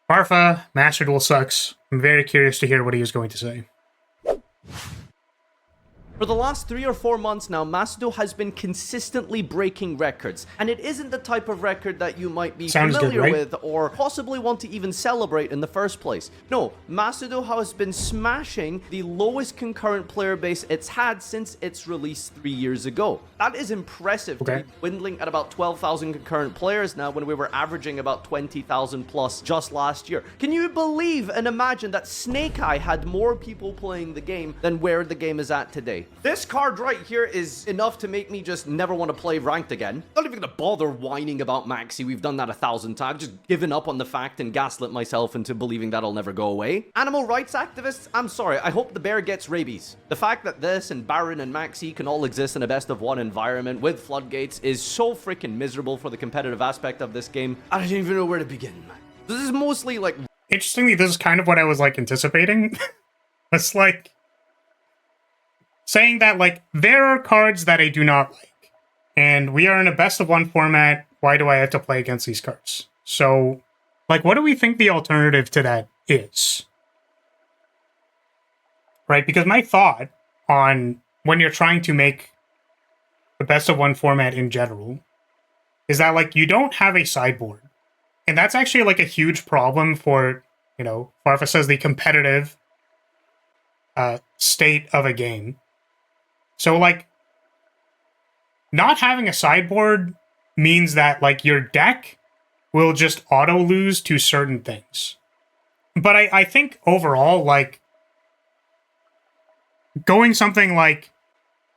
Farfa, Master Duel sucks. I'm very curious to hear what he is going to say. For the last 3 or 4 months now, Macedo has been consistently breaking records, and it isn't the type of record that you might be familiar with or possibly want to even celebrate in the first place. No, Macedo has been smashing the lowest concurrent player base it's had since its release 3 years ago. That is impressive, to be dwindling at about 12,000 concurrent players now when we were averaging about 20,000 plus just last year. Can you believe and imagine that Snake Eye had more people playing the game than where the game is at today? This card right here is enough to make me just never want to play ranked again. Not even gonna bother whining about Maxi. We've done that 1,000 times. Just given up on the fact and gaslit myself into believing that'll never go away. Animal rights activists, I'm sorry. I hope the bear gets rabies. The fact that this and Baron and Maxi can all exist in a best of one environment with floodgates is so freaking miserable for the competitive aspect of this game. I don't even know where to begin, man. This is mostly like... Interestingly, this is kind of what I was like anticipating. It's like... saying that, like, there are cards that I do not like, and we are in a best-of-one format, why do I have to play against these cards? So, like, what do we think the alternative to that is? Right? Because my thought on when you're trying to make the best-of-one format in general is that, like, you don't have a sideboard. And that's actually, like, a huge problem for, you know, Farfa says the competitive state of a game. So, like, not having a sideboard means that, like, your deck will just auto-lose to certain things. But I think overall, like, going something like,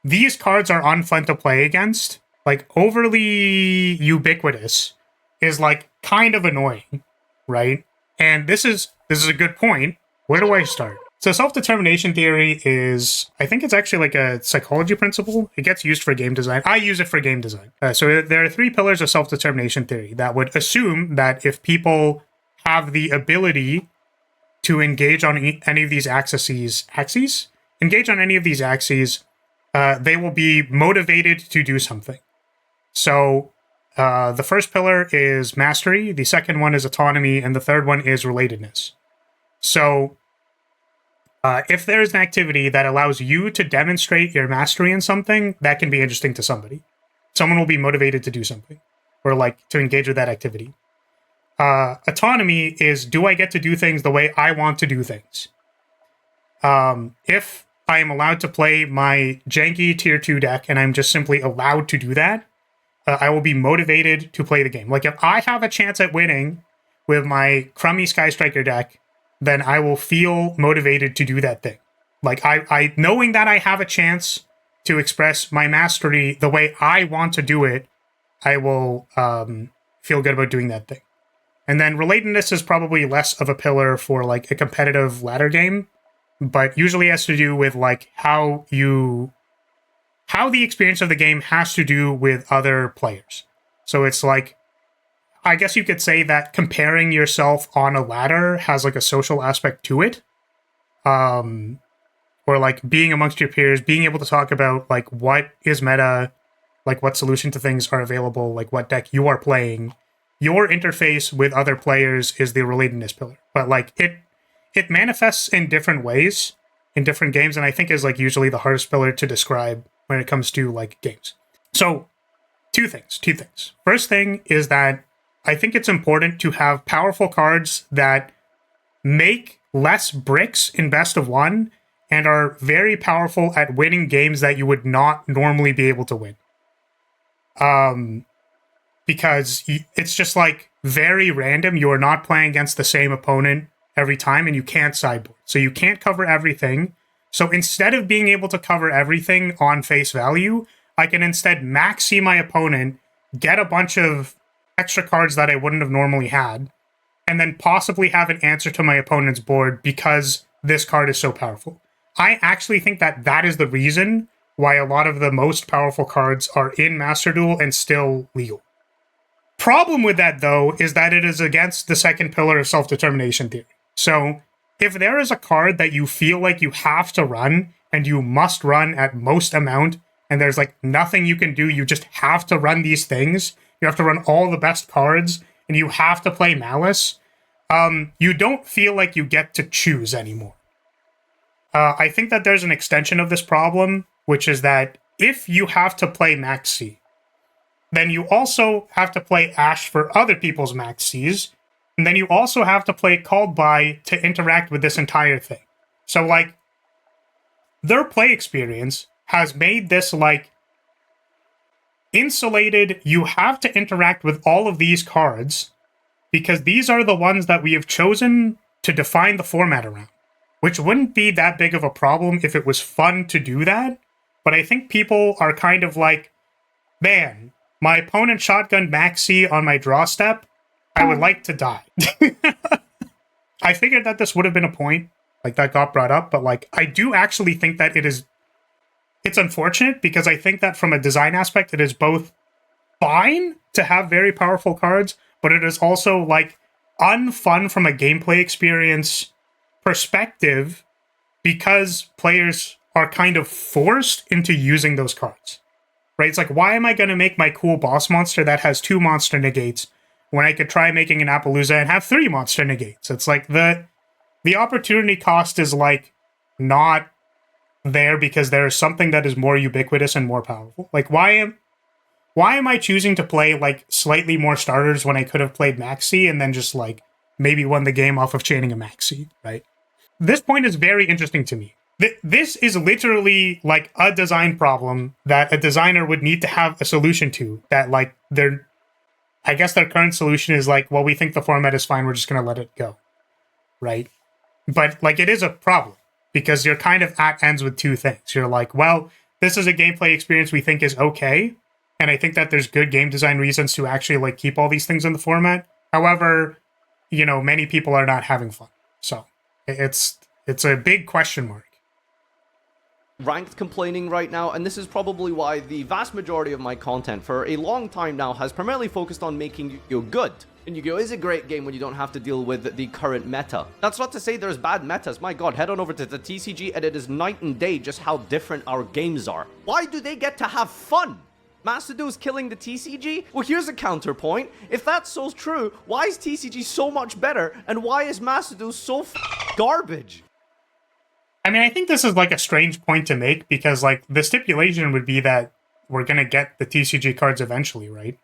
these cards are unfun to play against, like, overly ubiquitous, is, like, kind of annoying, right? And this is a good point. Where do I start? So self-determination theory is, I think it's actually like a psychology principle. It gets used for game design. I use it for game design. So there are 3 pillars of self-determination theory that would assume that if people have the ability to engage on any of these engage on any of these axes, they will be motivated to do something. So the first pillar is mastery, the second one is autonomy, and the third one is relatedness. So if there's an activity that allows you to demonstrate your mastery in something, that can be interesting to somebody. Someone will be motivated to do something, or like to engage with that activity. Autonomy is, do I get to do things the way I want to do things? If I am allowed to play my janky tier 2 deck and I'm just simply allowed to do that, I will be motivated to play the game. Like, if I have a chance at winning with my crummy Sky Striker deck, then I will feel motivated to do that thing. Like, I knowing that I have a chance to express my mastery the way I want to do it, I will feel good about doing that thing. And then relatedness is probably less of a pillar for, like, a competitive ladder game, but usually has to do with, like, how the experience of the game has to do with other players. So it's like, I guess you could say that comparing yourself on a ladder has, like, a social aspect to it. Or, like, being amongst your peers, being able to talk about, like, what is meta, like, what solution to things are available, like, what deck you are playing. Your interface with other players is the relatedness pillar. But, like, it manifests in different ways in different games, and I think is, like, usually the hardest pillar to describe when it comes to, like, games. So, two things. First thing is that I think it's important to have powerful cards that make less bricks in best of one and are very powerful at winning games that you would not normally be able to win. Because it's just, like, very random. You are not playing against the same opponent every time, and you can't sideboard. So you can't cover everything. So instead of being able to cover everything on face value, I can instead maxi my opponent, get a bunch of extra cards that I wouldn't have normally had, and then possibly have an answer to my opponent's board because this card is so powerful. I actually think that that is the reason why a lot of the most powerful cards are in Master Duel and still legal. Problem with that, though, is that it is against the second pillar of self-determination theory. So if there is a card that you feel like you have to run, and you must run at most amount, and there's, like, nothing you can do, you just have to run these things, you have to run all the best cards, and you have to play Malice, you don't feel like you get to choose anymore. I think that there's an extension of this problem, which is that if you have to play Max C, then you also have to play Ash for other people's Max Cs, and then you also have to play Called By to interact with this entire thing. So, like, their play experience has made this, like, insulated. You have to interact with all of these cards because these are the ones that we have chosen to define the format around, which wouldn't be that big of a problem if it was fun to do that. But I think people are kind of like, man, my opponent shotgunned Max C on my draw step. I would like to die. I figured that this would have been a point, like, that got brought up, but, like, I do actually think that it's unfortunate because I think that from a design aspect, it is both fine to have very powerful cards, but it is also, like, unfun from a gameplay experience perspective because players are kind of forced into using those cards. Right? It's like, why am I going to make my cool boss monster that has 2 monster negates when I could try making an Appaloosa and have 3 monster negates? It's like the opportunity cost is, like, not there because there is something that is more ubiquitous and more powerful. Like, why am I choosing to play, like, slightly more starters when I could have played Maxi and then just, like, maybe won the game off of chaining a Maxi, right? This point is very interesting to me. This is literally, like, a design problem that a designer would need to have a solution to, that, like, I guess their current solution is like, well, we think the format is fine, we're just going to let it go, right? But, like, it is a problem because you're kind of at ends with two things. You're like, well, this is a gameplay experience we think is okay, and I think that there's good game design reasons to actually, like, keep all these things in the format. However, you know, many people are not having fun. So it's a big question mark. Ranked complaining right now, and this is probably why the vast majority of my content for a long time now has primarily focused on making Yu-Gi-Oh good. And Yu-Gi-Oh is a great game when you don't have to deal with the current meta. That's not to say there's bad metas. My god, head on over to the TCG and it is night and day just how different our games are. Why do they get to have fun? Masadu is killing the TCG? Well, here's a counterpoint. If that's so true, why is TCG so much better? And why is Masadu so garbage? I mean, I think this is, like, a strange point to make because, like, the stipulation would be that we're going to get the TCG cards eventually, right?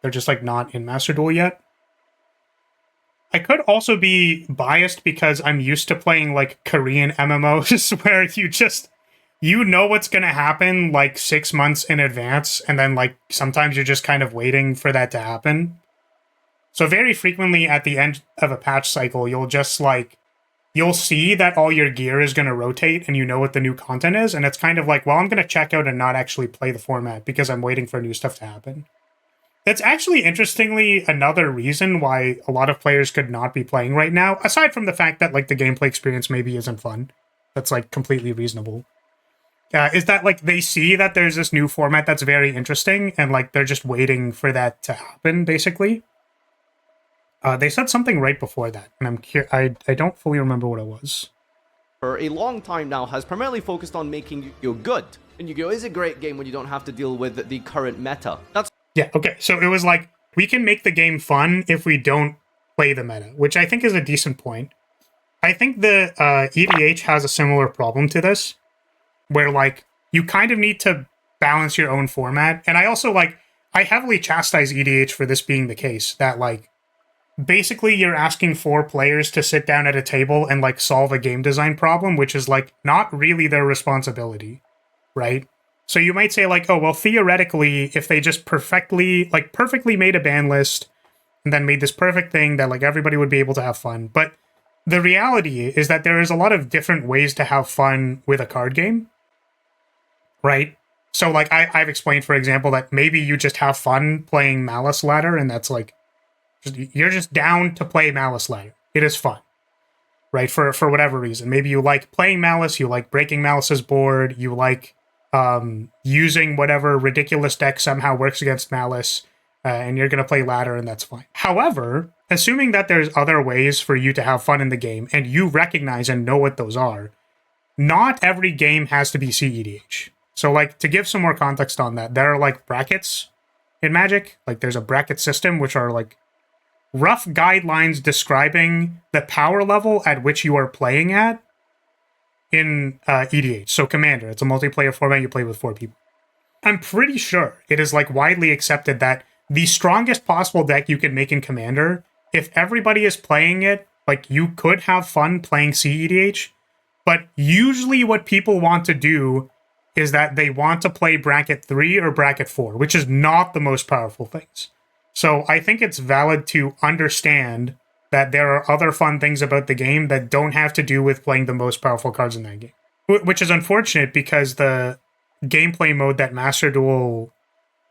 They're just, like, not in Master Duel yet. I could also be biased because I'm used to playing, like, Korean MMOs where you know what's going to happen, like, 6 months in advance, and then, like, sometimes you're just kind of waiting for that to happen. So very frequently at the end of a patch cycle, you'll just, like, you'll see that all your gear is going to rotate and you know what the new content is. And it's kind of like, well, I'm going to check out and not actually play the format because I'm waiting for new stuff to happen. That's actually, interestingly, another reason why a lot of players could not be playing right now, aside from the fact that, like, the gameplay experience maybe isn't fun. That's, like, completely reasonable. Is that, like, they see that there's this new format that's very interesting and, like, they're just waiting for that to happen, basically. They said something right before that, and I don't fully remember what it was. For a long time now has primarily focused on making Yu-Gi-Oh good. And Yu-Gi-Oh is a great game when you don't have to deal with the current meta. Yeah, okay, so it was like, we can make the game fun if we don't play the meta, which I think is a decent point. I think the EDH has a similar problem to this, where, like, you kind of need to balance your own format. And I also, like, I heavily chastise EDH for this being the case, that, like, basically you're asking 4 players to sit down at a table and, like, solve a game design problem, which is, like, not really their responsibility, right? So you might say, like, oh, well, theoretically, if they just perfectly made a ban list and then made this perfect thing, that, like, everybody would be able to have fun. But the reality is that there is a lot of different ways to have fun with a card game, right? So, like, I've explained, for example, that maybe you just have fun playing Malice Ladder, and that's, like, you're just down to play Malice Ladder. It is fun, right? For whatever reason. Maybe you like playing Malice, you like breaking Malice's board, you like using whatever ridiculous deck somehow works against Malice, and you're going to play Ladder, and that's fine. However, assuming that there's other ways for you to have fun in the game, and you recognize and know what those are, not every game has to be CEDH. So, like, to give some more context on that, there are, like, brackets in Magic. Like, there's a bracket system, which are, like, rough guidelines describing the power level at which you are playing at in EDH. So Commander, it's a multiplayer format, you play with 4 people. I'm pretty sure it is like widely accepted that the strongest possible deck you can make in Commander, if everybody is playing it, like you could have fun playing CEDH, but usually what people want to do is that they want to play bracket 3 or bracket 4, which is not the most powerful things. So I think it's valid to understand that there are other fun things about the game that don't have to do with playing the most powerful cards in that game. Which is unfortunate because the gameplay mode that Master Duel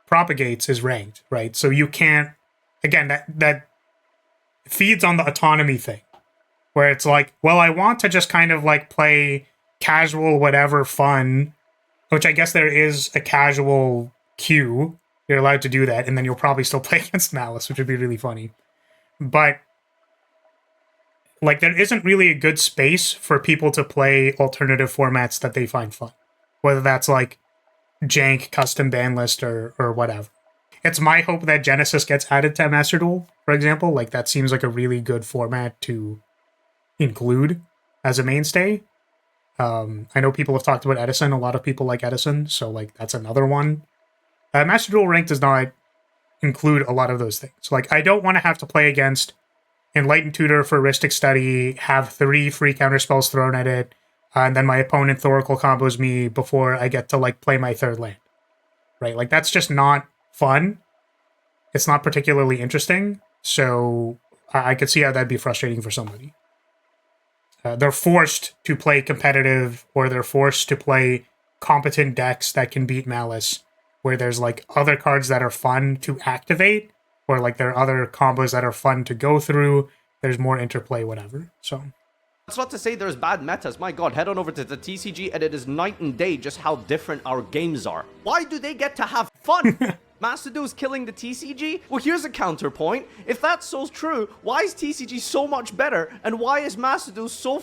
propagates is ranked, right? So you can't, again, that feeds on the autonomy thing, where it's like, well, I want to just kind of like play casual, whatever fun, which I guess there is a casual queue. You're allowed to do that, and then you'll probably still play against Malice, which would be really funny. But like, there isn't really a good space for people to play alternative formats that they find fun, whether that's like jank, custom ban list, or whatever. It's my hope that Genesis gets added to Master Duel, for example. Like, that seems like a really good format to include as a mainstay. I know people have talked about Edison. A lot of people like Edison, so like that's another one. Master Duel Ranked does not include a lot of those things. Like, I don't want to have to play against Enlightened Tutor for Ristic Study, have 3 free counterspells thrown at it, and then my opponent Thoracle combos me before I get to like play my 3rd land. Right? Like, that's just not fun. It's not particularly interesting, so I could see how that'd be frustrating for somebody. They're forced to play competitive, or they're forced to play competent decks that can beat Malice, where there's like other cards that are fun to activate, or like there are other combos that are fun to go through. There's more interplay, whatever. So that's not to say there's bad metas. My god, head on over to the TCG and it is night and day just how different our games are. Why do they get to have fun? Master Duel is killing the TCG? Well, here's a counterpoint. If that's so true, why is TCG so much better? And why is Master Duel so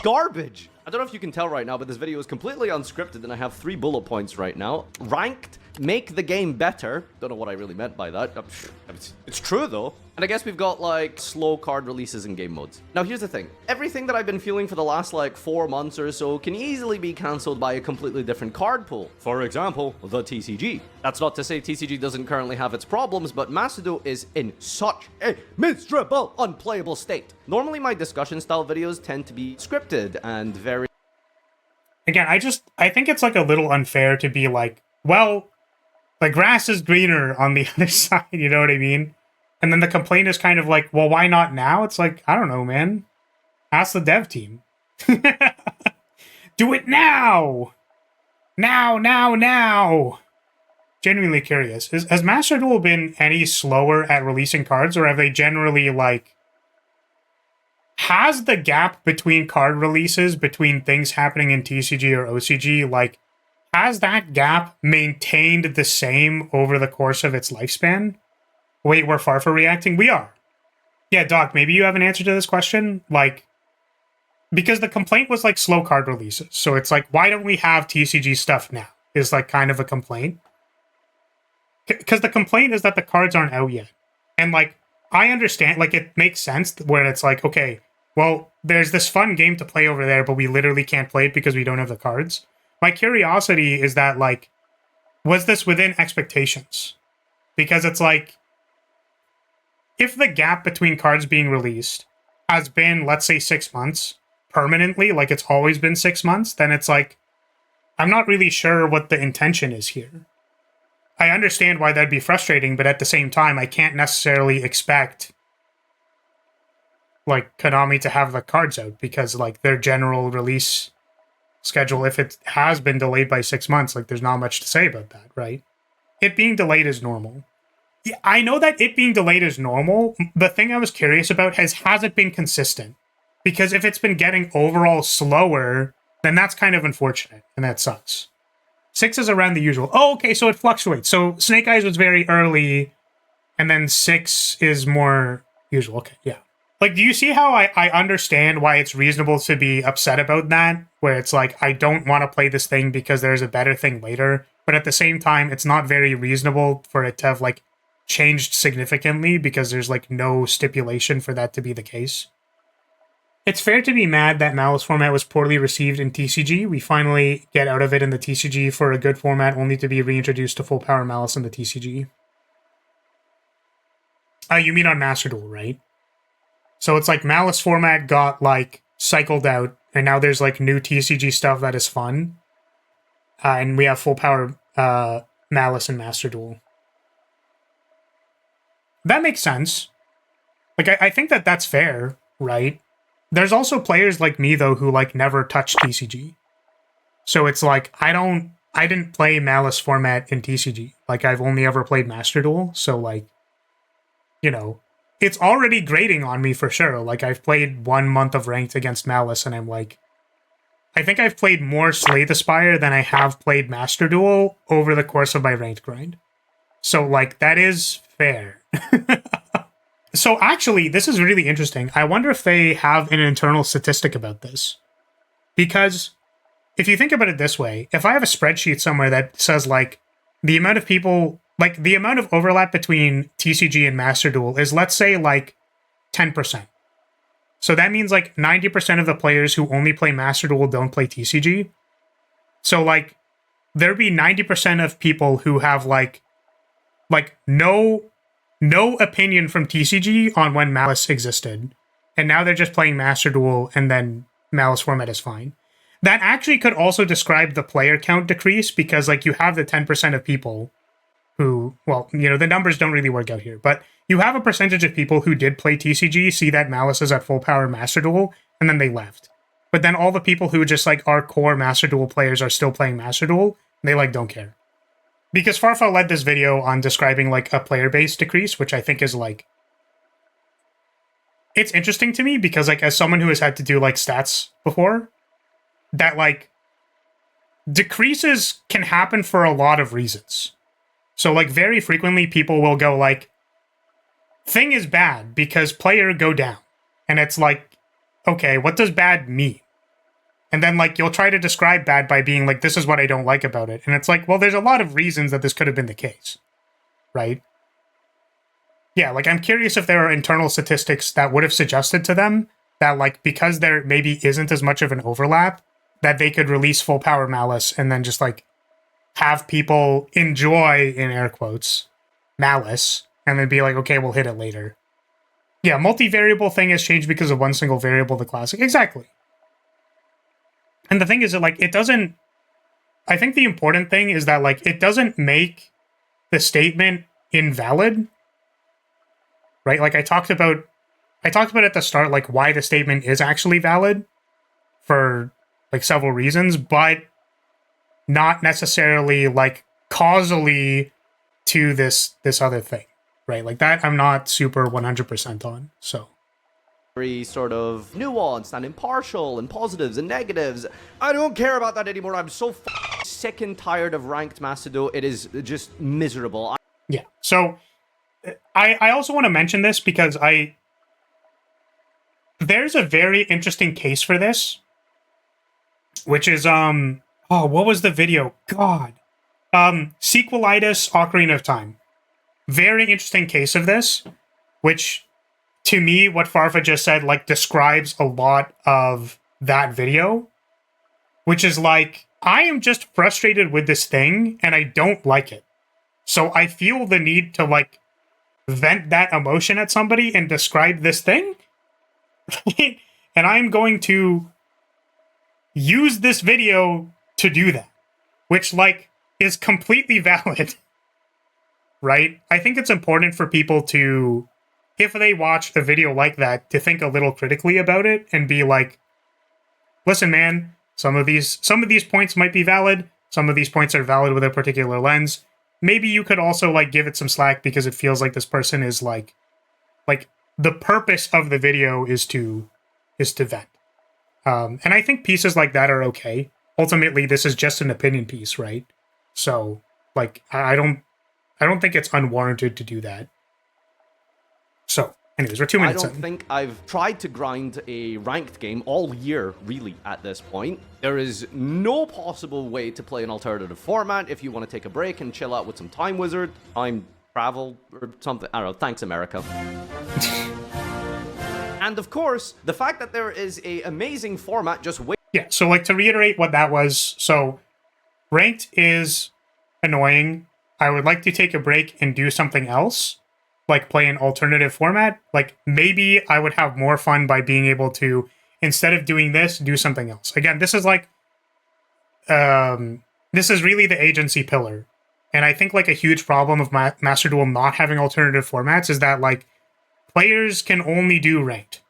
garbage? I don't know if you can tell right now, but this video is completely unscripted and I have 3 bullet points right now. Ranked, make the game better. Don't know what I really meant by that. It's true though. And I guess we've got like slow card releases and game modes. Now here's the thing. Everything that I've been feeling for the last like 4 months or so can easily be cancelled by a completely different card pool. For example, the TCG. That's not to say TCG doesn't currently have its problems, but Master Duel is in such a miserable, unplayable state. Normally my discussion style videos tend to be scripted and very... Again, I think it's like a little unfair to be like, well, the grass is greener on the other side, you know what I mean? And then the complaint is kind of like, well, why not now? It's like, I don't know, man. Ask the dev team. Do it now! Now! Genuinely curious. Has Master Duel been any slower at releasing cards, or have they generally, like... Has the gap between card releases, between things happening in TCG or OCG, like, has that gap maintained the same over the course of its lifespan? Wait, we're Farfa reacting? We are. Yeah, Doc, maybe you have an answer to this question? Like, because the complaint was, like, slow card releases. So it's like, why don't we have TCG stuff now? Is, like, kind of a complaint. Because the complaint is that the cards aren't out yet. And, like, I understand, like, it makes sense when it's like, okay, well, there's this fun game to play over there, but we literally can't play it because we don't have the cards. My curiosity is that, like, was this within expectations? Because it's like, if the gap between cards being released has been, let's say, 6 months permanently, like it's always been 6 months, then it's like, I'm not really sure what the intention is here. I understand why that'd be frustrating, but at the same time, I can't necessarily expect, like, Konami to have the cards out because, like, their general release schedule, if it has been delayed by 6 months, like, there's not much to say about that, right? It being delayed is normal. Yeah, I know that it being delayed is normal. The thing I was curious about has it been consistent? Because if it's been getting overall slower, then that's kind of unfortunate, and that sucks. 6 is around the usual. Oh, okay, so it fluctuates. So Snake Eyes was very early, and then 6 is more usual. Okay, yeah. Like, do you see how I understand why it's reasonable to be upset about that? Where it's like, I don't want to play this thing because there's a better thing later. But at the same time, it's not very reasonable for it to have, like, changed significantly because there's like no stipulation for that to be the case. It's fair to be mad that Malice format was poorly received in TCG. We finally get out of it in the TCG for a good format, only to be reintroduced to full power Malice in the TCG. You mean on Master Duel, right? So it's like Malice format got like cycled out, and now there's like new TCG stuff that is fun. And we have full power Malice and Master Duel. That makes sense. Like, I think that that's fair, right? There's also players like me, though, who, like, never touched TCG. So it's like, I didn't play Malice format in TCG. Like, I've only ever played Master Duel, so, like, you know, it's already grating on me for sure. Like, I've played 1 month of Ranked against Malice, and I'm like, I think I've played more Slay the Spire than I have played Master Duel over the course of my Ranked grind. So, like, that is fair. So actually, this is really interesting. I wonder if they have an internal statistic about this. Because if you think about it this way, if I have a spreadsheet somewhere that says, like, the amount of people, like, the amount of overlap between TCG and Master Duel is, let's say, like, 10%. So that means, like, 90% of the players who only play Master Duel don't play TCG. So, like, there'd be 90% of people who have, like no opinion from TCG on when Malice existed. And now they're just playing Master Duel, and then Malice format is fine. That actually could also describe the player count decrease, because, like, you have the 10% of people who, well, you know, the numbers don't really work out here, but you have a percentage of people who did play TCG, see that Malice is at full power Master Duel, and then they left. But then all the people who just, like, are core Master Duel players are still playing Master Duel, and they, like, don't care. Because Farfa led this video on describing, like, a player base decrease, which I think is, like... It's interesting to me because, like, as someone who has had to do, like, stats before, that, like, decreases can happen for a lot of reasons. So, like, very frequently people will go, like, thing is bad because player go down. And it's like, okay, what does bad mean? And then, like, you'll try to describe bad by being like, this is what I don't like about it. And it's like, well, there's a lot of reasons that this could have been the case, right? Yeah, like, I'm curious if there are internal statistics that would have suggested to them that, like, because there maybe isn't as much of an overlap, that they could release full power Malice and then just, like, have people enjoy, in air quotes, Malice, and then be like, okay, we'll hit it later. Yeah, multivariable thing has changed because of one single variable, the classic. Exactly. And the thing is that, like, it doesn't... I think the important thing is that, like, it doesn't make the statement invalid, right? Like, I talked about at the start, like, why the statement is actually valid for, like, several reasons, but not necessarily, like, causally to this other thing, right? Like, that I'm not super 100% on, so... Very sort of nuanced and impartial and positives and negatives. I don't care about that anymore. I'm so sick and tired of ranked Master Duel. It is just miserable. Yeah. So I also want to mention this because there's a very interesting case for this, which is what was the video? God. Sequelitis Ocarina of Time. Very interesting case of this, which to me, what Farfa just said, like, describes a lot of that video, which is like, I am just frustrated with this thing, and I don't like it. So I feel the need to, like, vent that emotion at somebody and describe this thing. And I'm going to use this video to do that, which, like, is completely valid. Right? I think it's important for people to... if they watch a video like that, to think a little critically about it and be like, listen, man, some of these points might be valid. Some of these points are valid with a particular lens. Maybe you could also, like, give it some slack because it feels like this person is like the purpose of the video is to vent. And I think pieces like that are okay. Ultimately, this is just an opinion piece, right? So, like, I don't think it's unwarranted to do that. So, anyways, we're 2 minutes in. I don't think I've tried to grind a ranked game all year, really, at this point. There is no possible way to play an alternative format if you want to take a break and chill out with some Time Wizard. I'm travel or something. I don't know. Thanks, America. And of course, the fact that there is a amazing format just wait. Yeah, so like to reiterate what that was, so ranked is annoying. I would like to take a break and do something else, like play an alternative format. Like maybe I would have more fun by being able to, instead of doing this, do something else. Again, this is like, this is really the agency pillar. And I think like a huge problem of Master Duel not having alternative formats is that like players can only do ranked.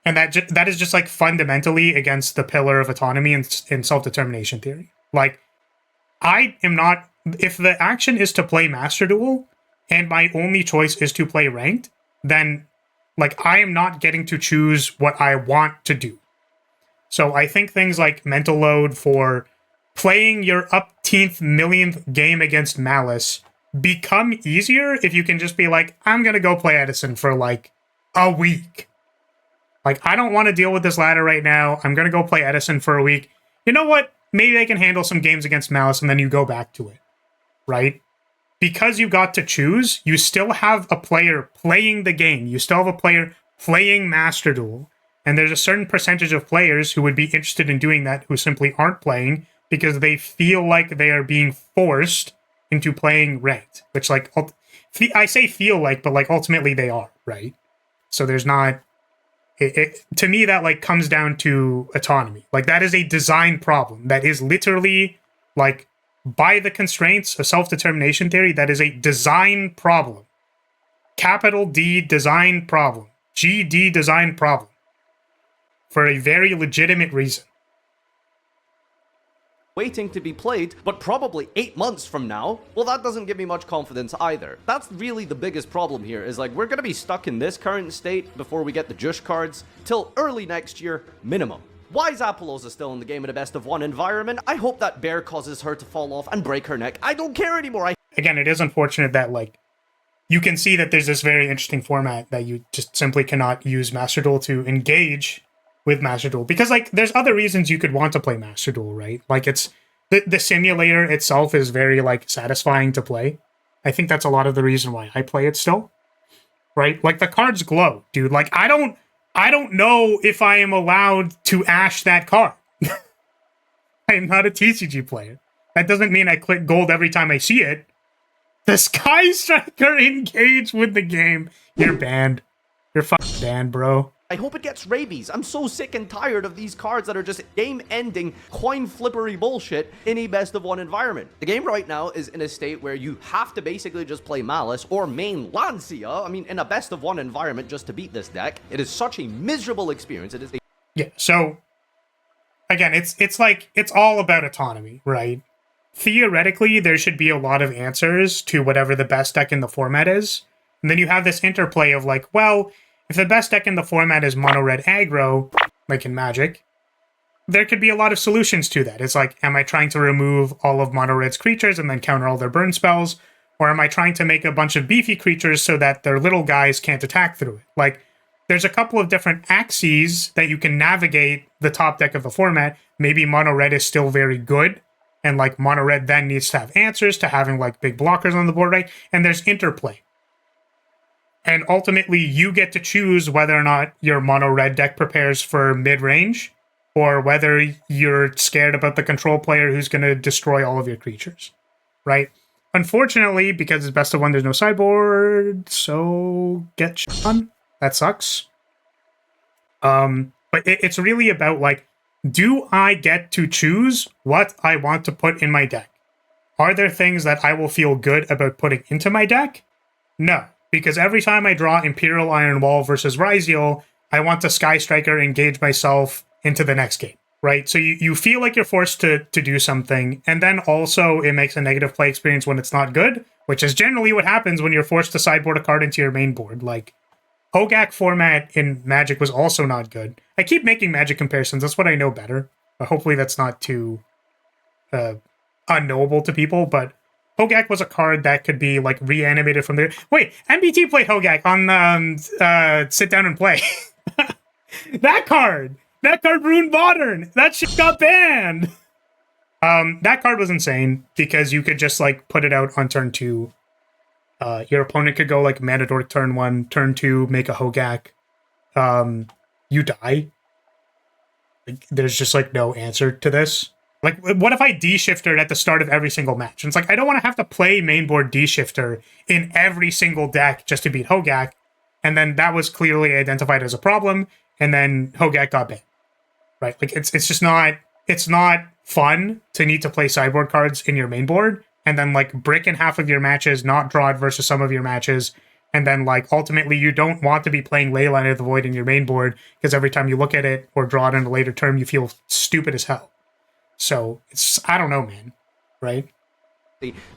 And that is just like fundamentally against the pillar of autonomy and self-determination theory. Like I am not, if the action is to play Master Duel and my only choice is to play ranked, then like I am not getting to choose what I want to do. So I think things like mental load for playing your upteenth millionth game against Malice become easier if you can just be like, I'm going to go play Edison for like a week. Like, I don't want to deal with this ladder right now. I'm going to go play Edison for a week. You know what? Maybe I can handle some games against Malice, and then you go back to it, right? Because you got to choose, you still have a player playing the game. You still have a player playing Master Duel. And there's a certain percentage of players who would be interested in doing that who simply aren't playing because they feel like they are being forced into playing ranked. Which, like, I say feel like, but, like, ultimately they are, right? So there's not... to me, that like comes down to autonomy. Like that is a design problem. That is literally like by the constraints of self-determination theory. That is a design problem. Capital D design problem. GD design problem. For a very legitimate reason. Waiting to be played, but probably 8 months from now, well, that doesn't give me much confidence either. That's really the biggest problem here, is like, we're gonna be stuck in this current state before we get the Jush cards till early next year, minimum. Why is Apollosa still in the game in a best of one environment? I hope that bear causes her to fall off and break her neck. I don't care anymore. Again, it is unfortunate that, like, you can see that there's this very interesting format that you just simply cannot use Master Duel to engage with Master Duel, because like there's other reasons you could want to play Master Duel, right? Like it's the simulator itself is very like satisfying to play. I think that's a lot of the reason why I play it still, right? Like the cards glow, dude. Like I don't know if I am allowed to ash that card. I am not a TCG player. That doesn't mean I click gold every time I see it. The Sky Striker engaged with the game. You're banned. You're fucking banned, bro. I hope it gets rabies. I'm so sick and tired of these cards that are just game-ending, coin-flippery bullshit in a best-of-one environment. The game right now is in a state where you have to basically just play Malice or main Lancia. I mean, in a best-of-one environment just to beat this deck. It is such a miserable experience. It is a... Yeah, so, again, it's like, it's all about autonomy, right? Theoretically, there should be a lot of answers to whatever the best deck in the format is. And then you have this interplay of like, well... if the best deck in the format is mono-red aggro, like in Magic, there could be a lot of solutions to that. It's like, am I trying to remove all of mono-red's creatures and then counter all their burn spells? Or am I trying to make a bunch of beefy creatures so that their little guys can't attack through it? Like, there's a couple of different axes that you can navigate the top deck of the format. Maybe mono-red is still very good, and like mono-red then needs to have answers to having like big blockers on the board, right? And there's interplay. And ultimately, you get to choose whether or not your mono-red deck prepares for mid-range, or whether you're scared about the control player who's going to destroy all of your creatures, right? Unfortunately, because it's best of one, there's no sideboard, so get shit on. That sucks. But it's really about, like, do I get to choose what I want to put in my deck? Are there things that I will feel good about putting into my deck? No. Because every time I draw Imperial Iron Wall versus Ryziel, I want to Sky Striker engage myself into the next game, right? So you feel like you're forced to do something, and then also it makes a negative play experience when it's not good, which is generally what happens when you're forced to sideboard a card into your main board. Like, Hogak format in Magic was also not good. I keep making Magic comparisons, that's what I know better. But hopefully that's not too unknowable to people, but Hogak was a card that could be, like, reanimated from there. Wait, MBT played Hogak on Sit Down and Play. That card ruined Modern! That shit got banned! That card was insane, because you could just, like, put it out on turn 2 Your opponent could go like Mana Dork turn 1, turn 2, make a Hogak. You die. Like, there's just like no answer to this. Like, what if I D-shifted at the start of every single match? And it's like, I don't want to have to play mainboard D-shifter in every single deck just to beat Hogak. And then that was clearly identified as a problem, and then Hogak got banned. Right? Like, it's just not, it's not fun to need to play sideboard cards in your mainboard, and then, like, brick in half of your matches, not draw it versus some of your matches, and then, like, ultimately you don't want to be playing Leyline of the Void in your mainboard, because every time you look at it or draw it in a later term, you feel stupid as hell. So, it's, I don't know, man. Right?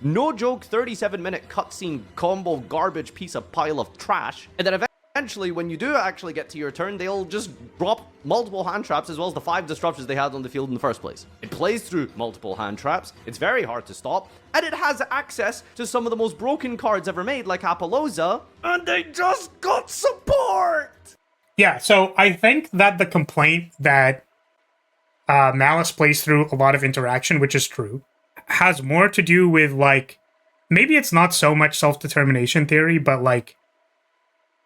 No joke, 37-minute cutscene combo garbage piece of pile of trash. And then eventually, when you do actually get to your turn, they'll just drop multiple hand traps as well as the 5 disruptions they had on the field in the first place. It plays through multiple hand traps, it's very hard to stop, and it has access to some of the most broken cards ever made, like Apollousa, and they just got support! Yeah, so I think that the complaint that Malice plays through a lot of interaction, which is true, has more to do with, like, maybe it's not so much self-determination theory, but, like,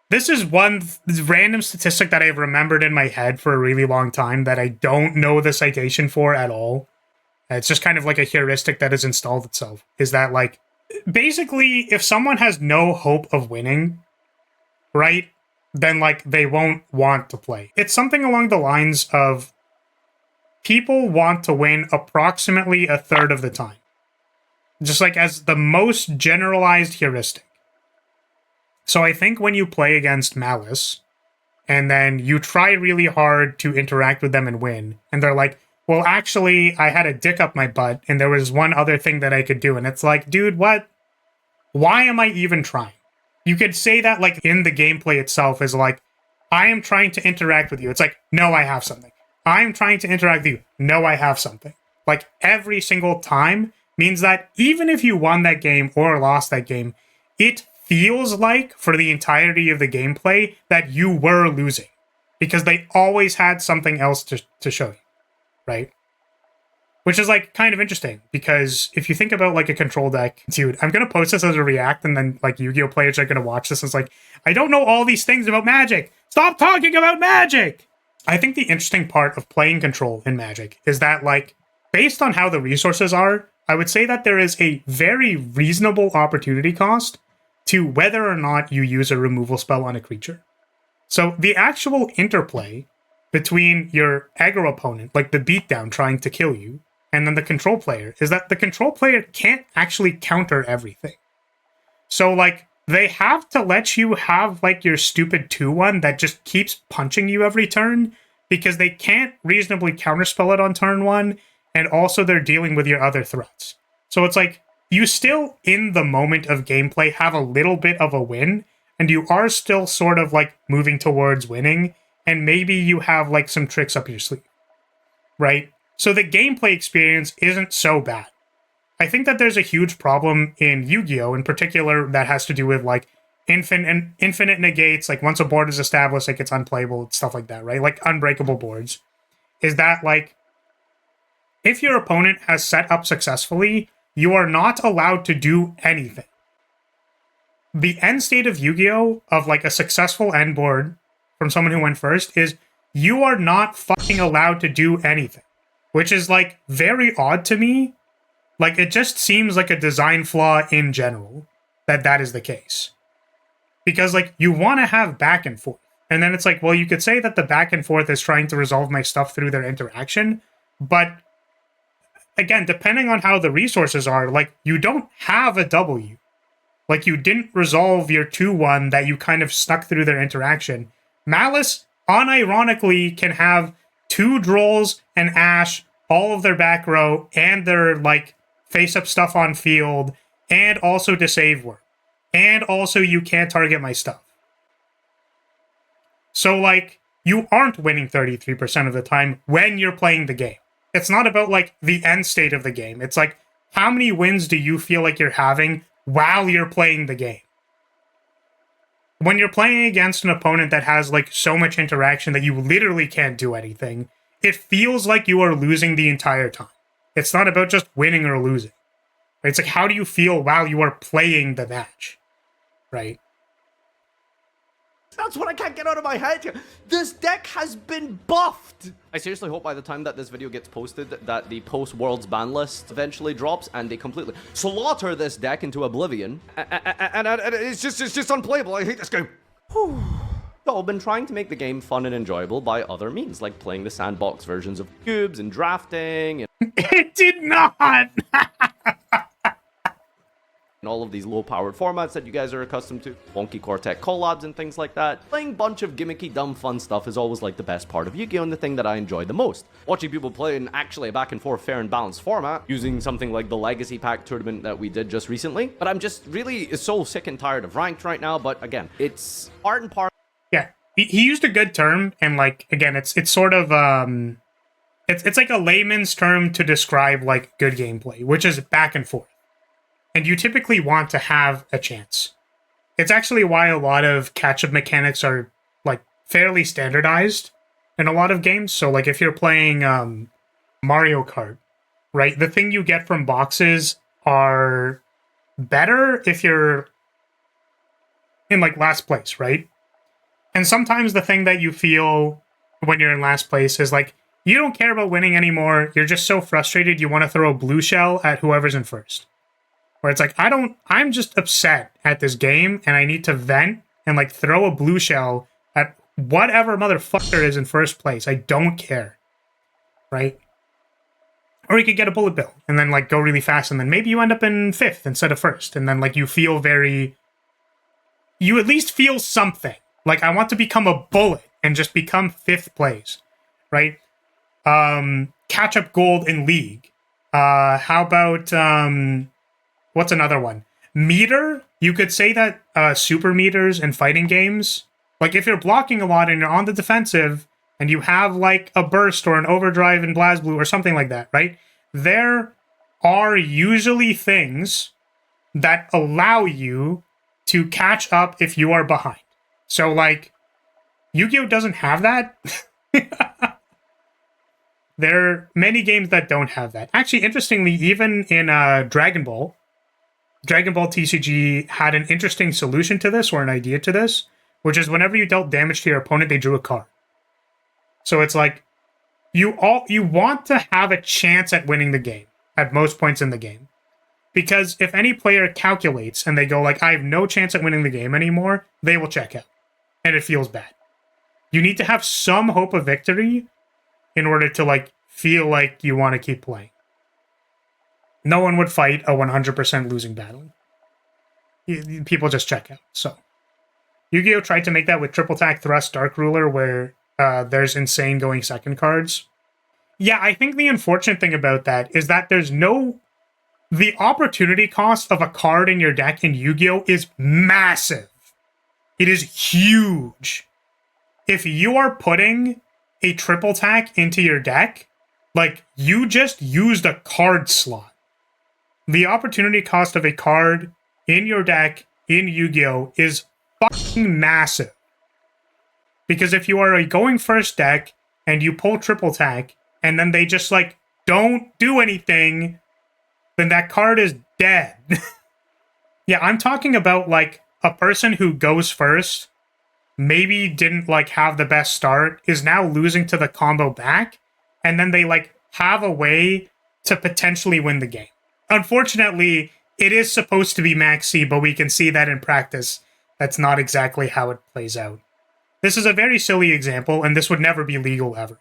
this is one random statistic that I've remembered in my head for a really long time that I don't know the citation for at all. It's just kind of like a heuristic that has installed itself. Is that, like, basically, if someone has no hope of winning, right, then, like, they won't want to play. It's something along the lines of people want to win approximately a third of the time. Just like as the most generalized heuristic. So I think when you play against Malice, and then you try really hard to interact with them and win, and they're like, well, actually, I had a dick up my butt, and there was one other thing that I could do. And it's like, dude, what? Why am I even trying? You could say that, like, in the gameplay itself is like, I am trying to interact with you. It's like, no, I have something. I'm trying to interact with you. No, I have something. Like, every single time means that even if you won that game or lost that game, it feels like, for the entirety of the gameplay, that you were losing. Because they always had something else to show you, right? Which is, like, kind of interesting, because if you think about, like, a control deck, dude, I'm going to post this as a react, and then, like, Yu-Gi-Oh! Players are going to watch this, and it's like, I don't know all these things about Magic! Stop talking about Magic! I think the interesting part of playing Control in Magic is that, like, based on how the resources are, I would say that there is a very reasonable opportunity cost to whether or not you use a removal spell on a creature. So the actual interplay between your aggro opponent, like the beatdown trying to kill you, and then the control player, is that the control player can't actually counter everything. So, like, they have to let you have, like, your stupid 2-1 that just keeps punching you every turn, because they can't reasonably counterspell it on turn 1, and also they're dealing with your other threats. So it's like, you still, in the moment of gameplay, have a little bit of a win, and you are still sort of, like, moving towards winning, and maybe you have, like, some tricks up your sleeve, right? So the gameplay experience isn't so bad. I think that there's a huge problem in Yu-Gi-Oh! In particular that has to do with, like, infinite negates, like, once a board is established, like, it's unplayable, stuff like that, right? Like, unbreakable boards. Is that, like, if your opponent has set up successfully, you are not allowed to do anything. The end state of Yu-Gi-Oh! Of, like, a successful end board from someone who went first is you are not fucking allowed to do anything. Which is, like, very odd to me. Like, it just seems like a design flaw in general that is the case. Because, like, you want to have back and forth. And then it's like, well, you could say that the back and forth is trying to resolve my stuff through their interaction. But, again, depending on how the resources are, like, you don't have a W. Like, you didn't resolve your 2-1 that you kind of stuck through their interaction. Malice, unironically, can have 2 Drolls and Ash, all of their back row, and their, like, face-up stuff on field, and also to save work. And also you can't target my stuff. So, like, you aren't winning 33% of the time when you're playing the game. It's not about, like, the end state of the game. It's like, how many wins do you feel like you're having while you're playing the game? When you're playing against an opponent that has, like, so much interaction that you literally can't do anything, it feels like you are losing the entire time. It's not about just winning or losing. It's like, how do you feel while you are playing the match? right? That's what I can't get out of my head. This deck has been buffed. I seriously hope by the time that this video gets posted that the post-Worlds ban list eventually drops and they completely slaughter this deck into oblivion. And it's just unplayable. I hate this game. So I've been trying to make the game fun and enjoyable by other means, like playing the sandbox versions of cubes and drafting. It did not! And all of these low-powered formats that you guys are accustomed to, wonky Quartet collabs and things like that. Playing a bunch of gimmicky, dumb, fun stuff is always like the best part of Yu-Gi-Oh! And the thing that I enjoy the most. Watching people play in actually a back-and-forth fair and balanced format, using something like the Legacy Pack tournament that we did just recently. But I'm just really so sick and tired of Ranked right now, but again, it's part and part. Yeah, he used a good term, and like, again, it's sort of, it's like a layman's term to describe like good gameplay, which is back and forth. And you typically want to have a chance. It's actually why a lot of catch-up mechanics are, like, fairly standardized in a lot of games. So, like, if you're playing Mario Kart, right, the thing you get from boxes are better if you're in, like, last place, right? And sometimes the thing that you feel when you're in last place is, like, you don't care about winning anymore. You're just so frustrated you want to throw a blue shell at whoever's in first. Where it's like, I'm just upset at this game, and I need to vent and, like, throw a blue shell at whatever motherfucker is in first place. I don't care. Right? Or you could get a bullet bill, and then, like, go really fast, and then maybe you end up in 5th instead of 1st, and then, like, you feel very... You at least feel something. Like, I want to become a bullet and just become 5th place. Right? Catch up gold in League. How about... What's another one? Meter? You could say that super meters in fighting games, like if you're blocking a lot and you're on the defensive and you have like a burst or an overdrive in BlazBlue or something like that, right? There are usually things that allow you to catch up if you are behind. So like, Yu-Gi-Oh! Doesn't have that. There are many games that don't have that. Actually, interestingly, even in Dragon Ball TCG had an interesting solution to this, or an idea to this, which is whenever you dealt damage to your opponent, they drew a card. So it's like, you want to have a chance at winning the game at most points in the game. Because if any player calculates and they go like, I have no chance at winning the game anymore, they will check out. And it feels bad. You need to have some hope of victory in order to like feel like you want to keep playing. No one would fight a 100% losing battle. People just check out. So, Yu-Gi-Oh! Tried to make that with Triple Tack Thrust Dark Ruler, where there's insane going second cards. Yeah, I think the unfortunate thing about that is that there's no... The opportunity cost of a card in your deck in Yu-Gi-Oh! Is massive. It is huge. If you are putting a Triple Tack into your deck, like, you just used a card slot. The opportunity cost of a card in your deck in Yu-Gi-Oh! Is fucking massive. Because if you are a going first deck and you pull Triple Tack and then they just like don't do anything, then that card is dead. Yeah, I'm talking about like a person who goes first, maybe didn't like have the best start, is now losing to the combo back, and then they like have a way to potentially win the game. Unfortunately, it is supposed to be Max C, but we can see that in practice, that's not exactly how it plays out. This is a very silly example, and this would never be legal ever.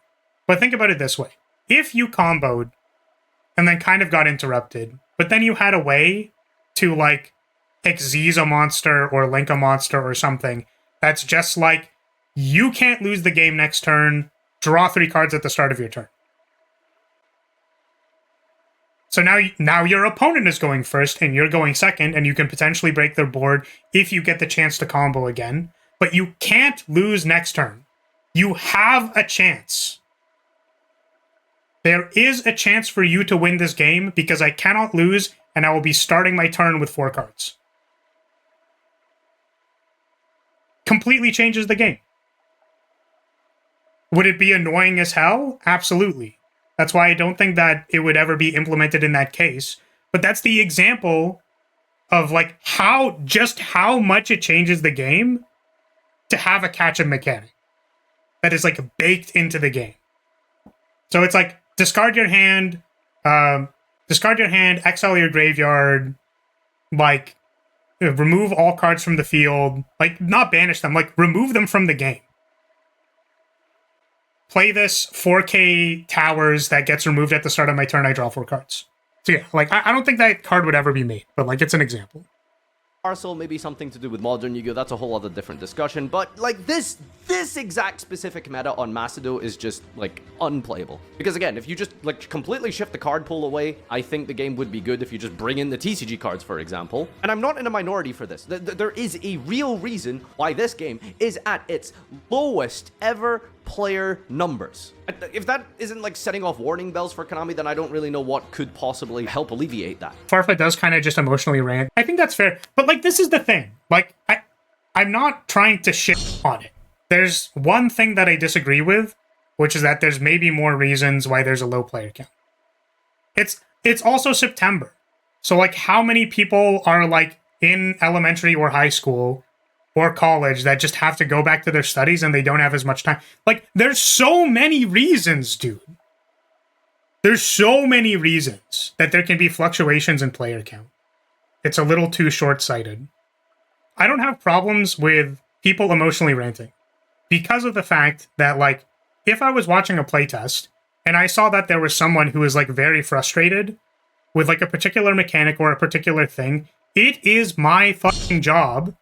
But think about it this way. If you comboed, and then kind of got interrupted, but then you had a way to, like, Xyz a monster, or link a monster, or something, that's just like, you can't lose the game next turn, draw 3 cards at the start of your turn. So now your opponent is going first, and you're going second, and you can potentially break their board if you get the chance to combo again. But you can't lose next turn. You have a chance. There is a chance for you to win this game, because I cannot lose, and I will be starting my turn with 4 cards. Completely changes the game. Would it be annoying as hell? Absolutely. That's why I don't think that it would ever be implemented in that case. But that's the example of like how much it changes the game to have a catch-up mechanic that is like baked into the game. So it's like discard your hand, exile your graveyard, like remove all cards from the field, like not banish them, like remove them from the game. Play this 4K towers that gets removed at the start of my turn, I draw 4 cards. So yeah, like I don't think that card would ever be made, but like it's an example. Parcel, maybe something to do with modern Yu-Gi-Oh! That's a whole other different discussion. But like this exact specific meta on Masado is just like unplayable. Because again, if you just like completely shift the card pool away, I think the game would be good if you just bring in the TCG cards, for example. And I'm not in a minority for this. There is a real reason why this game is at its lowest ever player numbers. If that isn't like setting off warning bells for Konami, then I don't really know what could possibly help alleviate that. Farfa does kind of just emotionally rant. I think that's fair. But like, this is the thing. Like, I'm not trying to shit on it. There's one thing that I disagree with, which is that there's maybe more reasons why there's a low player count. It's also September. So like, how many people are like in elementary or high school or college that just have to go back to their studies and they don't have as much time? Like, there's so many reasons, dude. There's so many reasons that there can be fluctuations in player count. It's a little too short-sighted. I don't have problems with people emotionally ranting because of the fact that, like, if I was watching a playtest and I saw that there was someone who was, like, very frustrated with, like, a particular mechanic or a particular thing, it is my fucking job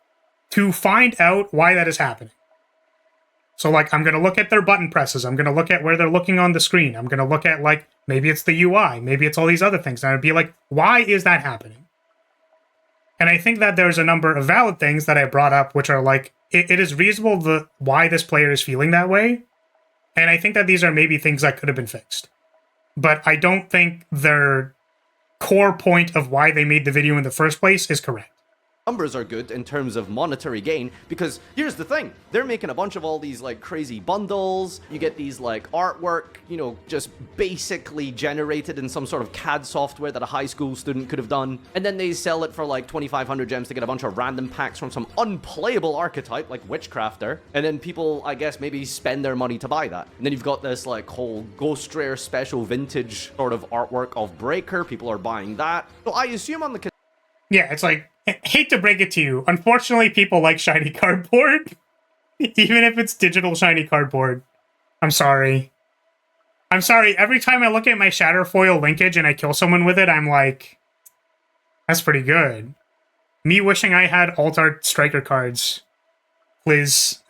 to find out why that is happening. So, like, I'm going to look at their button presses. I'm going to look at where they're looking on the screen. I'm going to look at, like, maybe it's the UI. Maybe it's all these other things. And I'd be like, why is that happening? And I think that there's a number of valid things that I brought up, which are, like, it is reasonable why this player is feeling that way. And I think that these are maybe things that could have been fixed. But I don't think their core point of why they made the video in the first place is correct. Numbers are good in terms of monetary gain, because here's the thing, they're making a bunch of all these like crazy bundles. You get these like artwork, you know, just basically generated in some sort of CAD software that a high school student could have done, and then they sell it for like 2,500 gems to get a bunch of random packs from some unplayable archetype like Witchcrafter, and then people, I guess, maybe spend their money to buy that. And then you've got this like whole Ghost Rare special vintage sort of artwork of Breaker. People are buying that. So I assume on the yeah, it's like, hate to break it to you. Unfortunately, people like shiny cardboard. Even if it's digital shiny cardboard. I'm sorry. I'm sorry. Every time I look at my Shatterfoil linkage and I kill someone with it, I'm like, that's pretty good. Me wishing I had alt-art striker cards. Please.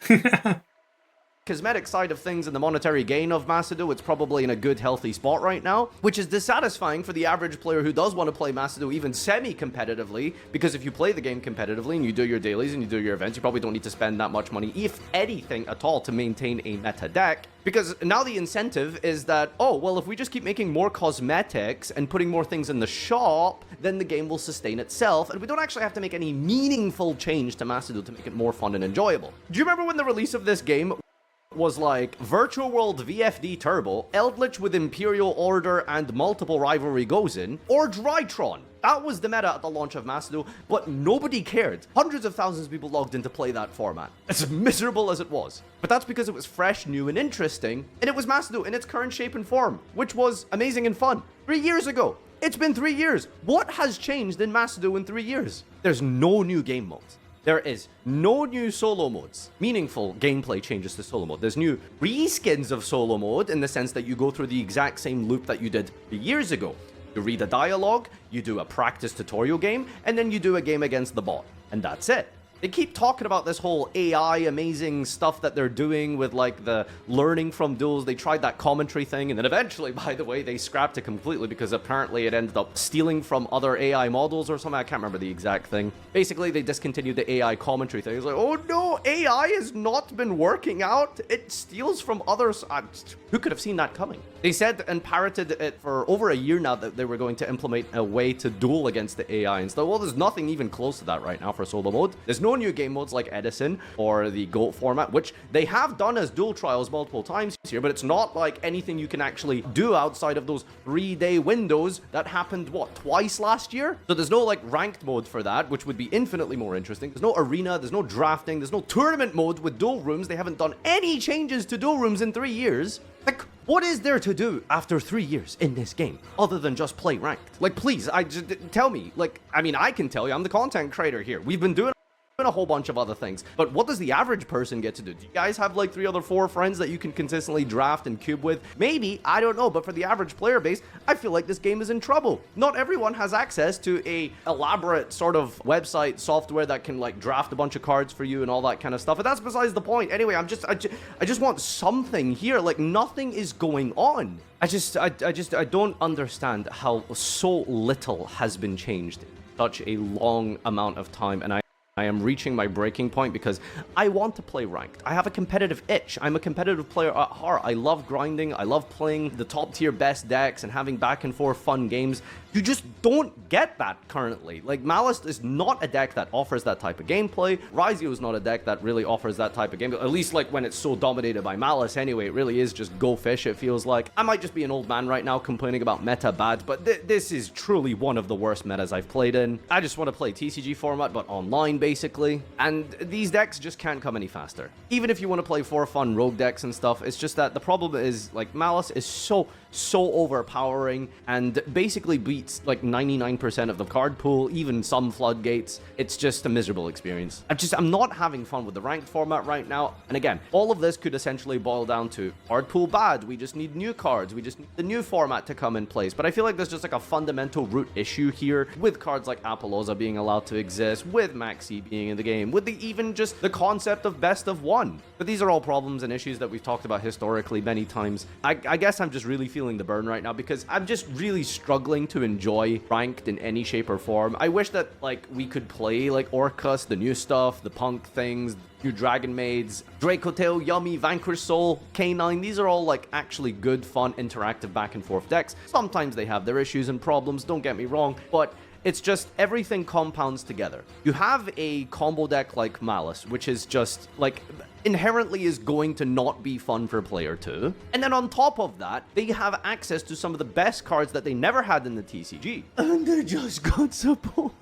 cosmetic side of things and the monetary gain of Masado, it's probably in a good, healthy spot right now, which is dissatisfying for the average player who does want to play Masado even semi-competitively, because if you play the game competitively and you do your dailies and you do your events, you probably don't need to spend that much money, if anything at all, to maintain a meta deck. Because now the incentive is that, oh, well, if we just keep making more cosmetics and putting more things in the shop, then the game will sustain itself, and we don't actually have to make any meaningful change to Masado to make it more fun and enjoyable. Do you remember when the release of this game was like Virtual World VFD Turbo, Eldritch with Imperial Order and multiple rivalry goes in, or Drytron? That was the meta at the launch of Masado, but nobody cared. Hundreds of thousands of people logged in to play that format, as miserable as it was. But that's because it was fresh, new, and interesting, and it was Masado in its current shape and form, which was amazing and fun. 3 years ago. It's been 3 years. What has changed in Masado in 3 years? There's no new game modes. There is no new solo modes, meaningful gameplay changes to solo mode. There's new reskins of solo mode in the sense that you go through the exact same loop that you did 3 years ago. You read a dialogue, you do a practice tutorial game, and then you do a game against the bot. And that's it. They keep talking about this whole AI amazing stuff that they're doing with like the learning from duels. They tried that commentary thing, and then eventually, by the way, they scrapped it completely because apparently it ended up stealing from other AI models or something. I can't remember the exact thing. Basically, they discontinued the AI commentary thing. It's like, oh no, AI has not been working out. It steals from others. Who could have seen that coming? They said and parroted it for over a year now that they were going to implement a way to duel against the AI and stuff. Well, there's nothing even close to that right now for solo mode. There's no no new game modes like Edison or the GOAT format, which they have done as dual trials multiple times here, but it's not like anything you can actually do outside of those 3-day windows that happened, what, twice last year? So there's no like ranked mode for that, which would be infinitely more interesting. There's no arena, there's no drafting, there's no tournament mode with duel rooms. They haven't done any changes to duel rooms in 3 years. Like, what is there to do after 3 years in this game other than just play ranked? Like, please, tell me. Like, I mean, I can tell you, I'm the content creator here. We've been doing a whole bunch of other things, but what does the average person get to do? Do you guys have like 3 or 4 friends that you can consistently draft and cube with? Maybe, I don't know, but for the average player base, I feel like this game is in trouble. Not everyone has access to a elaborate sort of website software that can like draft a bunch of cards for you and all that kind of stuff, but that's besides the point. Anyway, I just want something here. Like, nothing is going on. I don't understand how so little has been changed in such a long amount of time, and I am reaching my breaking point because I want to play ranked. I have a competitive itch. I'm a competitive player at heart. I love grinding. I love playing the top tier best decks and having back and forth fun games. You just don't get that currently. Like, Malice is not a deck that offers that type of gameplay. Raizio is not a deck that really offers that type of gameplay. At least like when it's so dominated by Malice anyway. It really is just go fish, it feels like. I might just be an old man right now complaining about meta bad, but this is truly one of the worst metas I've played in. I just want to play TCG format, but online basically. And these decks just can't come any faster. Even if you want to play for fun rogue decks and stuff, it's just that the problem is like Malice is so overpowering and basically beats like 99% of the card pool, even some floodgates. It's just a miserable experience. I'm not having fun with the ranked format right now. And again, all of this could essentially boil down to card pool bad. We just need new cards. We just need the new format to come in place. But I feel like there's just like a fundamental root issue here with cards like Apollosa being allowed to exist, with Maxi being in the game, with even just the concept of best of one. But these are all problems and issues that we've talked about historically many times. I guess I'm just really feeling the burn right now because I'm just really struggling to enjoy ranked in any shape or form. I wish that like we could play like Orcus, the new stuff, the punk things, new Dragon Maids, Dracotail, Yummy, Vanquish Soul, K9. These are all like actually good, fun, interactive back and forth decks. Sometimes they have their issues and problems, don't get me wrong, but it's just everything compounds together. You have a combo deck like Malice, which is just like inherently is going to not be fun for player 2. And then on top of that, they have access to some of the best cards that they never had in the TCG. And they just got support.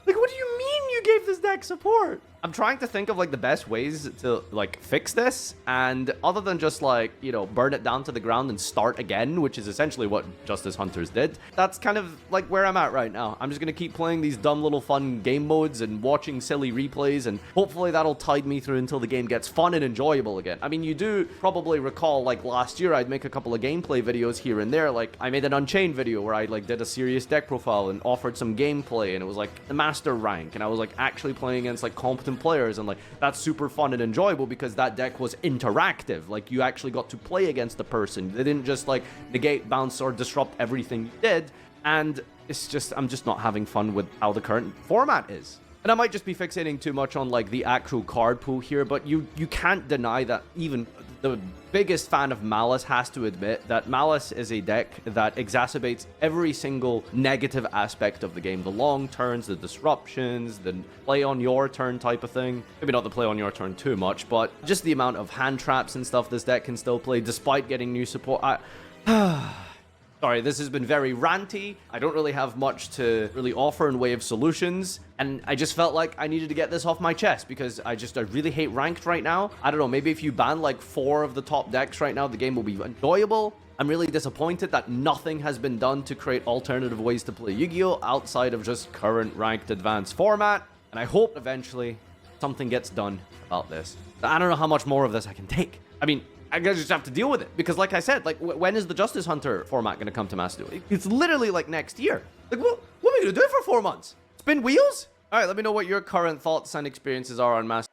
Like, what do you mean you gave this deck support? I'm trying to think of like the best ways to like fix this, and other than just like, you know, burn it down to the ground and start again, which is essentially what Justice Hunters did, that's kind of like where I'm at right now. I'm just gonna keep playing these dumb little fun game modes and watching silly replays, and hopefully that'll tide me through until the game gets fun and enjoyable again. I mean, you do probably recall like last year I'd make a couple of gameplay videos here and there. Like I made an Unchained video where I like did a serious deck profile and offered some gameplay, and it was like the master rank, and I was like actually playing against like competent players, and like that's super fun and enjoyable because that deck was interactive. Like you actually got to play against the person. They didn't just like negate, bounce, or disrupt everything you did. And it's just, I'm just not having fun with how the current format is. And I might just be fixating too much on like the actual card pool here, but you can't deny that even the biggest fan of Malice has to admit that Malice is a deck that exacerbates every single negative aspect of the game. The long turns, the disruptions, the play on your turn type of thing. Maybe not the play on your turn too much, but just the amount of hand traps and stuff this deck can still play despite getting new support. Sorry, this has been very ranty. I don't really have much to really offer in way of solutions. And I just felt like I needed to get this off my chest because I really hate ranked right now. I don't know, maybe if you ban like 4 of the top decks right now, the game will be enjoyable. I'm really disappointed that nothing has been done to create alternative ways to play Yu-Gi-Oh! Outside of just current ranked advanced format. And I hope eventually something gets done about this. I don't know how much more of this I can take. I mean, I guess just have to deal with it because, like I said, like when is the Justice Hunter format going to come to Mass Duel? It's literally like next year. Like, what are we going to do for 4 months? Spin wheels? All right, let me know what your current thoughts and experiences are on Mass.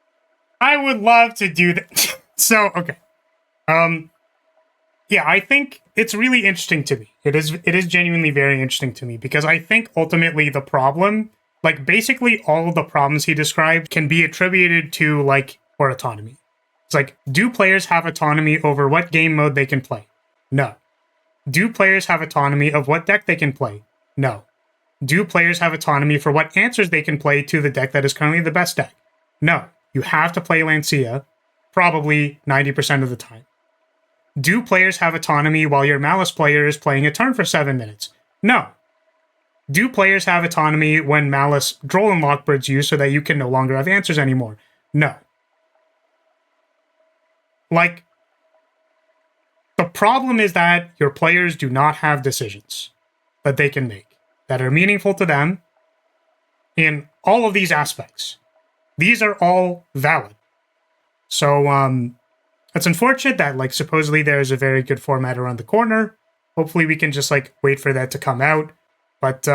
I would love to do that. So, okay. Yeah, I think it's really interesting to me. It is genuinely very interesting to me because I think ultimately the problem, like basically all of the problems he described can be attributed to like poor autonomy. It's like, do players have autonomy over what game mode they can play? No. Do players have autonomy of what deck they can play? No. Do players have autonomy for what answers they can play to the deck that is currently the best deck? No, you have to play Lancia probably 90% of the time. Do players have autonomy while your Malice player is playing a turn for 7 minutes? No. Do players have autonomy when Malice Droll and Lockbird's used so that you can no longer have answers anymore? No. Like, the problem is that your players do not have decisions that they can make that are meaningful to them in all of these aspects. These are all valid. So, it's unfortunate that, like, supposedly there's a very good format around the corner. Hopefully we can just, like, wait for that to come out. But,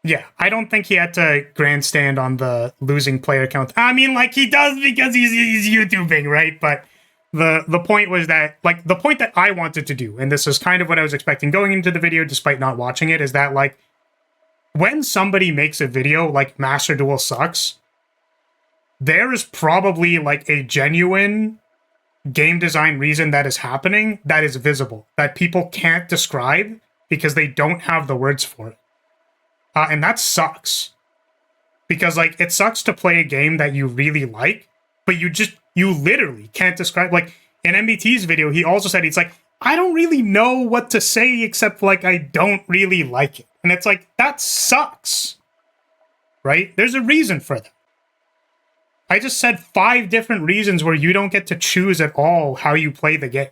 yeah, I don't think he had to grandstand on the losing player count. I mean, like, he does because he's YouTubing, right? But the point was that, like, the point that I wanted to do, and this is kind of what I was expecting going into the video despite not watching it, is that, like, when somebody makes a video like Master Duel sucks, there is probably, like, a genuine game design reason that is happening that is visible, that people can't describe because they don't have the words for it. And that sucks. Because, like, it sucks to play a game that you really like, but you literally can't describe. Like, in MBT's video, he also said, he's like, I don't really know what to say except, like, I don't really like it. And it's like, that sucks. Right? There's a reason for that. I just said 5 different reasons where you don't get to choose at all how you play the game.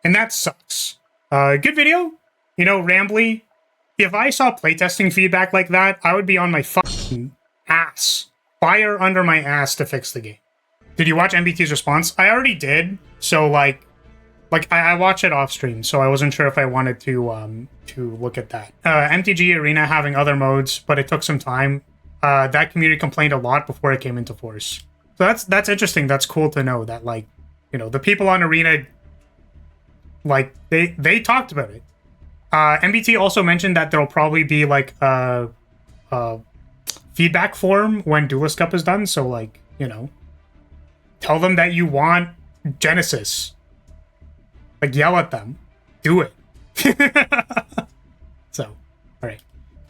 And that sucks. Good video. You know, rambly. If I saw playtesting feedback like that, I would be on my fucking ass. Fire under my ass to fix the game. Did you watch MBT's response? I already did. So, like I watch it off stream, so I wasn't sure if I wanted to look at that. MTG Arena having other modes, but it took some time. That community complained a lot before it came into force. So that's interesting. That's cool to know that, like, you know, the people on Arena, like, they talked about it. MBT also mentioned that there'll probably be, like, a feedback form when Duelist Cup is done. So, like, you know, tell them that you want Genesis. Like, yell at them. Do it. So, all right.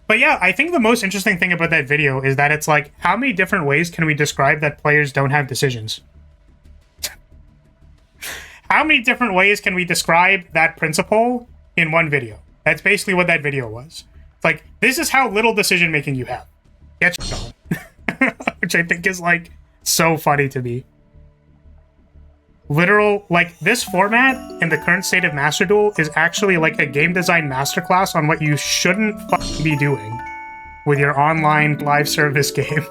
But yeah, I think the most interesting thing about that video is that it's like, how many different ways can we describe that players don't have decisions? How many different ways can we describe that principle in one video? That's basically what that video was. It's like, this is how little decision making you have. Get shit on. Which I think is, like, so funny to me. Literal, like, this format in the current state of Master Duel is actually like a game design masterclass on what you shouldn't be doing with your online live service game.